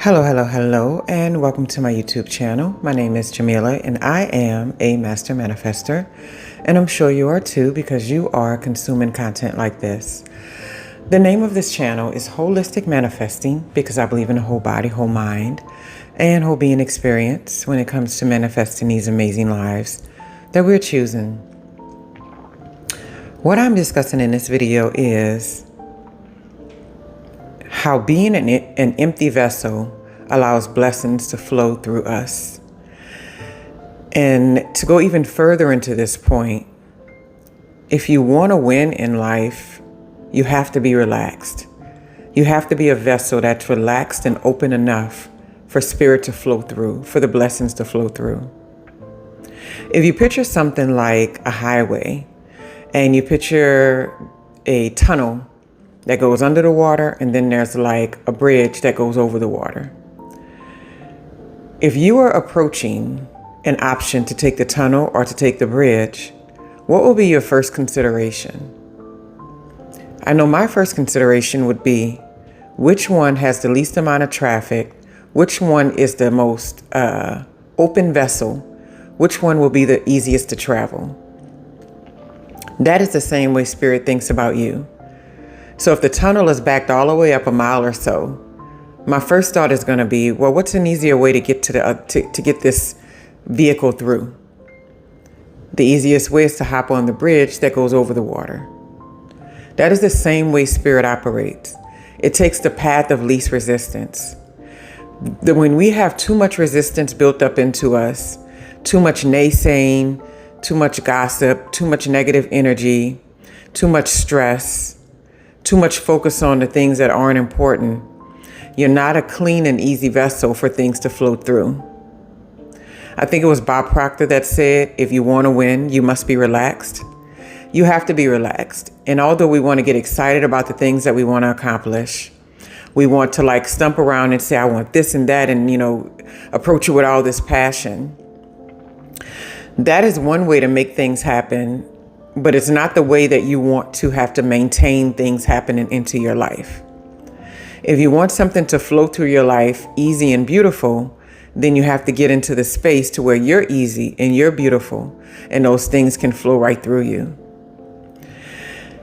Hello, and welcome to my YouTube channel. My name is Jameelah, and I am a master manifester, and I'm sure you are too because you are consuming content like this. The name of this channel is Holistic Manifesting because I believe in the whole body, whole mind, and whole being experience when it comes to manifesting these amazing lives that we're choosing. What I'm discussing in this video is how being an empty vessel allows blessings to flow through us. And to go even further into this point, if you want to win in life, you have to be relaxed. You have to be a vessel that's relaxed and open enough for spirit to flow through, for the blessings to flow through. If you picture something like a highway and you picture a tunnel that goes under the water, and then there's like a bridge that goes over the water. If you are approaching an option to take the tunnel or to take the bridge, what will be your first consideration? I know my first consideration would be which one has the least amount of traffic, which one is the most open vessel, which one will be the easiest to travel. That is the same way Spirit thinks about you. So if the tunnel is backed all the way up a mile or so, my first thought is going to be, well, what's an easier way to get to get this vehicle through? The easiest way is to hop on the bridge that goes over the water. That is the same way Spirit operates. It takes the path of least resistance. When we have too much resistance built up into us, too much naysaying, too much gossip, too much negative energy, too much stress, too much focus on the things that aren't important, you're not a clean and easy vessel for things to flow through. I think it was Bob Proctor that said, if you want to win, you must be relaxed. You have to be relaxed. And although we want to get excited about the things that we want to accomplish, we want to like stump around and say, I want this and that, and, approach it with all this passion. That is one way to make things happen. But it's not the way that you want to have to maintain things happening into your life. If you want something to flow through your life easy and beautiful, then you have to get into the space to where you're easy and you're beautiful and those things can flow right through you.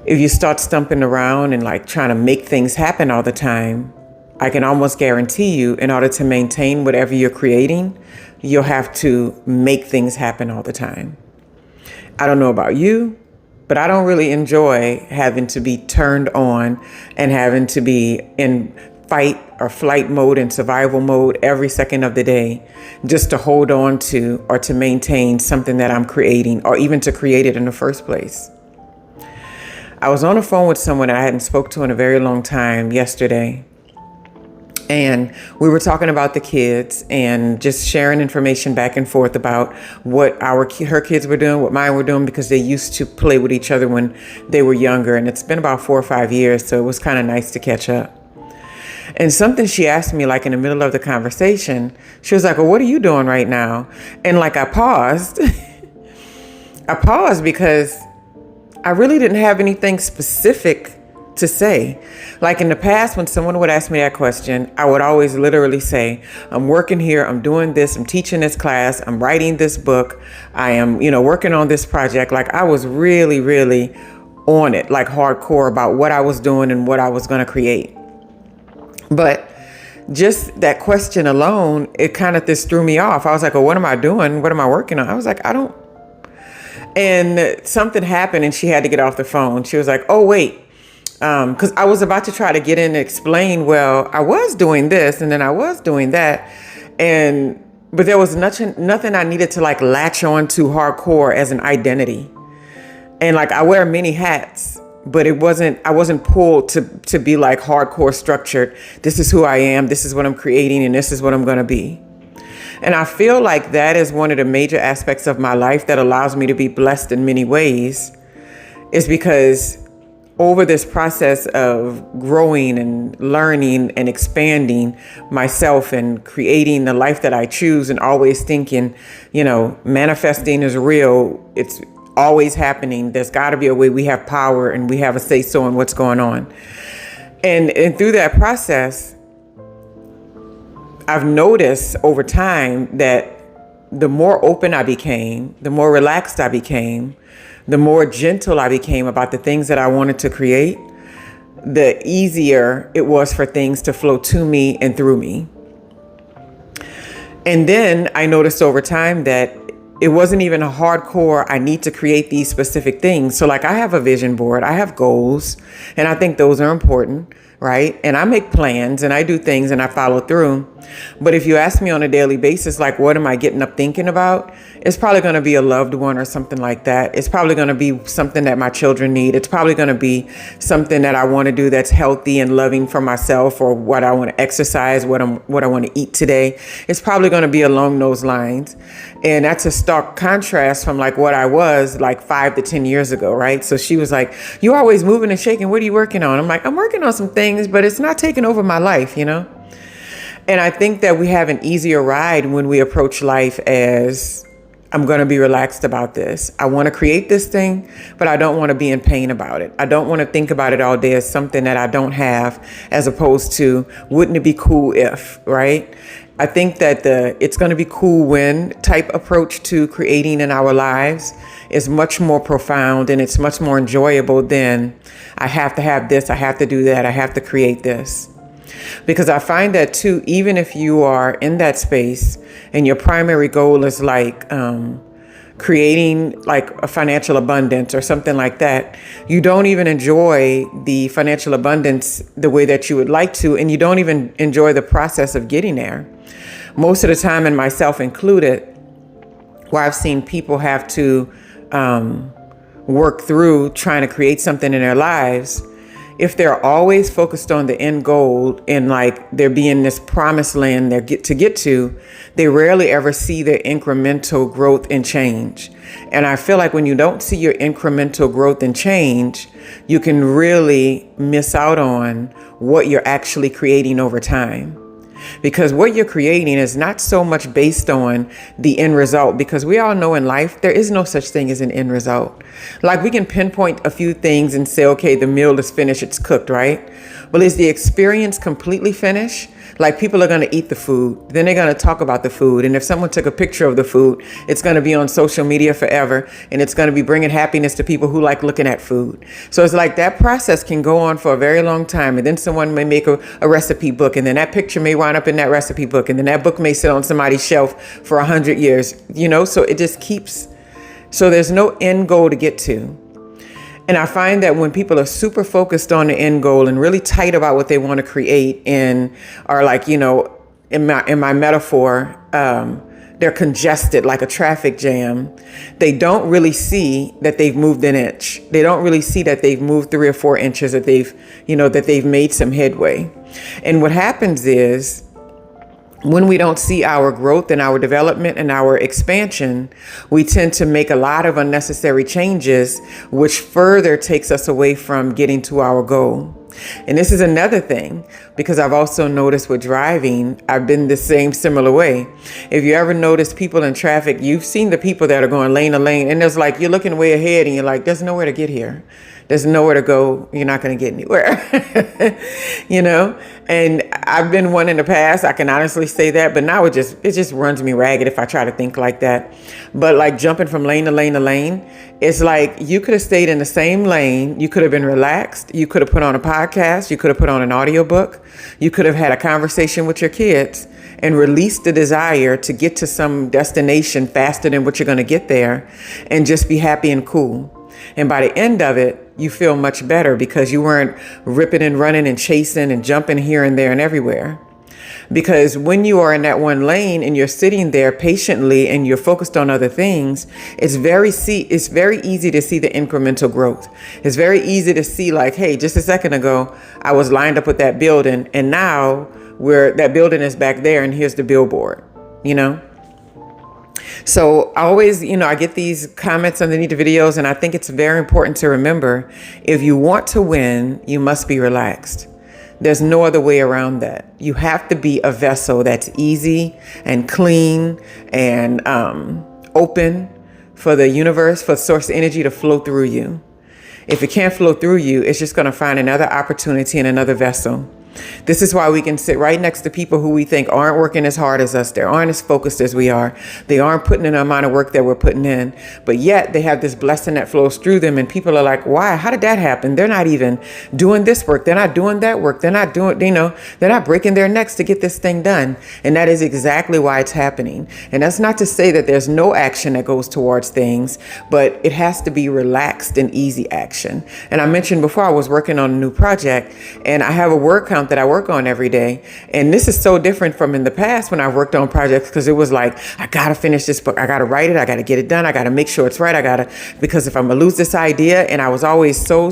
If you start stumping around and like trying to make things happen all the time, I can almost guarantee you in order to maintain whatever you're creating, you'll have to make things happen all the time. I don't know about you, but I don't really enjoy having to be turned on and having to be in fight or flight mode and survival mode every second of the day just to hold on to or to maintain something that I'm creating or even to create it in the first place. I was on the phone with someone that I hadn't spoke to in a very long time yesterday. And we were talking about the kids and just sharing information back and forth about what her kids were doing, what mine were doing, because they used to play with each other when they were younger. And it's been about 4 or 5 years, so it was kind of nice to catch up. And something she asked me, like in the middle of the conversation, she was like, well, what are you doing right now? And like I paused. I paused because I really didn't have anything specific to say. Like in the past, when someone would ask me that question, I would always literally say, I'm working here, I'm doing this, I'm teaching this class, I'm writing this book, I am, working on this project. Like I was really, really on it, like hardcore about what I was doing and what I was going to create. But just that question alone, it kind of just threw me off. I was like, well, what am I doing? What am I working on? I was like, I don't. And something happened and she had to get off the phone. She was like, oh, wait. Because I was about to try to get in and explain, well, I was doing this and then I was doing that. But there was nothing I needed to like latch on to hardcore as an identity. And like I wear many hats, but I wasn't pulled to be like hardcore structured. This is who I am. This is what I'm creating. And this is what I'm going to be. And I feel like that is one of the major aspects of my life that allows me to be blessed in many ways, is because over this process of growing and learning and expanding myself and creating the life that I choose and always thinking, manifesting is real. It's always happening. There's got to be a way we have power and we have a say so in what's going on. And through that process, I've noticed over time that the more open I became, the more relaxed I became, the more gentle I became about the things that I wanted to create, the easier it was for things to flow to me and through me. And then I noticed over time that it wasn't even a hardcore, I need to create these specific things. So like I have a vision board, I have goals, and I think those are important, right? And I make plans and I do things and I follow through. But if you ask me on a daily basis, like, what am I getting up thinking about? It's probably going to be a loved one or something like that. It's probably going to be something that my children need. It's probably going to be something that I want to do that's healthy and loving for myself, or what I want to exercise, what I want to eat today. It's probably going to be along those lines. And that's a stark contrast from like what I was like 5 to 10 years ago, right? So she was like, "You're always moving and shaking. What are you working on?" I'm like, "I'm working on some things, but it's not taking over my life, you know?" And I think that we have an easier ride when we approach life as, I'm going to be relaxed about this. I want to create this thing, but I don't want to be in pain about it. I don't want to think about it all day as something that I don't have, as opposed to, wouldn't it be cool if, right? I think that the it's going to be cool when type approach to creating in our lives is much more profound, and it's much more enjoyable than, I have to have this, I have to do that, I have to create this. Because I find that too, even if you are in that space and your primary goal is like creating like a financial abundance or something like that, you don't even enjoy the financial abundance the way that you would like to, and you don't even enjoy the process of getting there. Most of the time, and myself included, where I've seen people have to work through trying to create something in their lives, if they're always focused on the end goal and like there being this promised land they get to, they rarely ever see their incremental growth and change. And I feel like when you don't see your incremental growth and change, you can really miss out on what you're actually creating over time. Because what you're creating is not so much based on the end result, because we all know in life, there is no such thing as an end result. Like we can pinpoint a few things and say, okay, the meal is finished, it's cooked, right? But is the experience completely finished? Like people are going to eat the food, then they're going to talk about the food. And if someone took a picture of the food, it's going to be on social media forever. And it's going to be bringing happiness to people who like looking at food. So it's like that process can go on for a very long time. And then someone may make a recipe book, and then that picture may wind up in that recipe book. And then that book may sit on somebody's shelf for 100 years, you know, so it just keeps. So there's no end goal to get to. And I find that when people are super focused on the end goal and really tight about what they want to create, and are like, you know, in my metaphor, they're congested like a traffic jam. They don't really see that they've moved an inch. They don't really see that they've moved 3 or 4 inches, that they've made some headway. And what happens is, when we don't see our growth and our development and our expansion, we tend to make a lot of unnecessary changes, which further takes us away from getting to our goal. And this is another thing, because I've also noticed with driving, I've been the same similar way. If you ever notice people in traffic, you've seen the people that are going lane to lane, and there's like, you're looking way ahead and you're like, there's nowhere to get here. There's nowhere to go. You're not going to get anywhere, you know? And I've been one in the past. I can honestly say that, but now it just runs me ragged if I try to think like that. But like jumping from lane to lane to lane, it's like you could have stayed in the same lane. You could have been relaxed. You could have put on a podcast. You could have put on an audiobook. You could have had a conversation with your kids and released the desire to get to some destination faster than what you're going to get there, and just be happy and cool. And by the end of it, you feel much better because you weren't ripping and running and chasing and jumping here and there and everywhere. Because when you are in that one lane and you're sitting there patiently and you're focused on other things, it's very easy to see the incremental growth. It's very easy to see like, hey, just a second ago, I was lined up with that building, and now that building is back there, and here's the billboard, you know? So I always, I get these comments underneath the videos, and I think it's very important to remember, if you want to win, you must be relaxed. There's no other way around that. You have to be a vessel that's easy and clean and open for the universe, for source energy to flow through you. If it can't flow through you, it's just going to find another opportunity in another vessel. This is why we can sit right next to people who we think aren't working as hard as us. They aren't as focused as we are. They aren't putting in the amount of work that we're putting in. But yet they have this blessing that flows through them. And people are like, why? How did that happen? They're not even doing this work. They're not doing that work. They're not doing, they're not breaking their necks to get this thing done. And that is exactly why it's happening. And that's not to say that there's no action that goes towards things, but it has to be relaxed and easy action. And I mentioned before, I was working on a new project, and I have a word count that I work on every day. And this is so different from in the past when I worked on projects, because it was like, I got to finish this book. I got to write it. I got to get it done. I got to make sure it's right. Because if I'm going to lose this idea, and I was always so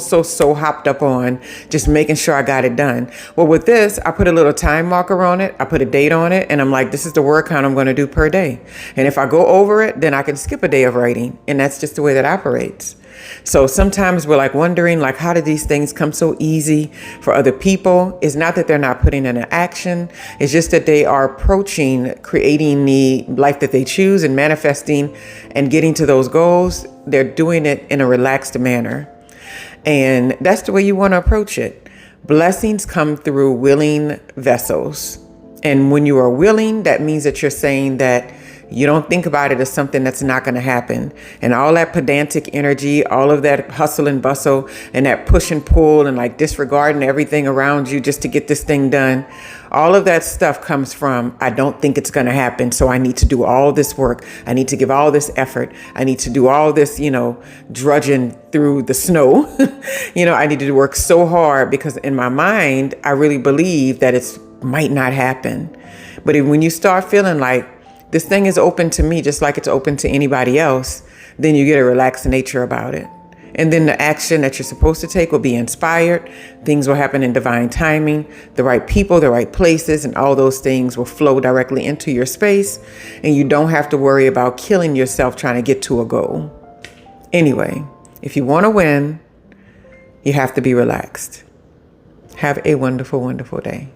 hopped up on just making sure I got it done. Well, with this, I put a little time marker on it. I put a date on it, and I'm like, this is the word count I'm going to do per day. And if I go over it, then I can skip a day of writing. And that's just the way that operates. So sometimes we're like wondering, like, how did these things come so easy for other people? It's not that they're not putting in an action. It's just that they are approaching creating the life that they choose and manifesting and getting to those goals. They're doing it in a relaxed manner. And that's the way you want to approach it. Blessings come through willing vessels. And when you are willing, that means that you're saying that you don't think about it as something that's not going to happen. And all that pedantic energy, all of that hustle and bustle and that push and pull and like disregarding everything around you just to get this thing done. All of that stuff comes from, I don't think it's going to happen. So I need to do all this work. I need to give all this effort. I need to do all this, drudging through the snow. I need to work so hard because in my mind, I really believe that it might not happen. But when you start feeling like, this thing is open to me just like it's open to anybody else, then you get a relaxed nature about it. And then the action that you're supposed to take will be inspired. Things will happen in divine timing. The right people, the right places, and all those things will flow directly into your space. And you don't have to worry about killing yourself trying to get to a goal. Anyway, if you want to win, you have to be relaxed. Have a wonderful, wonderful day.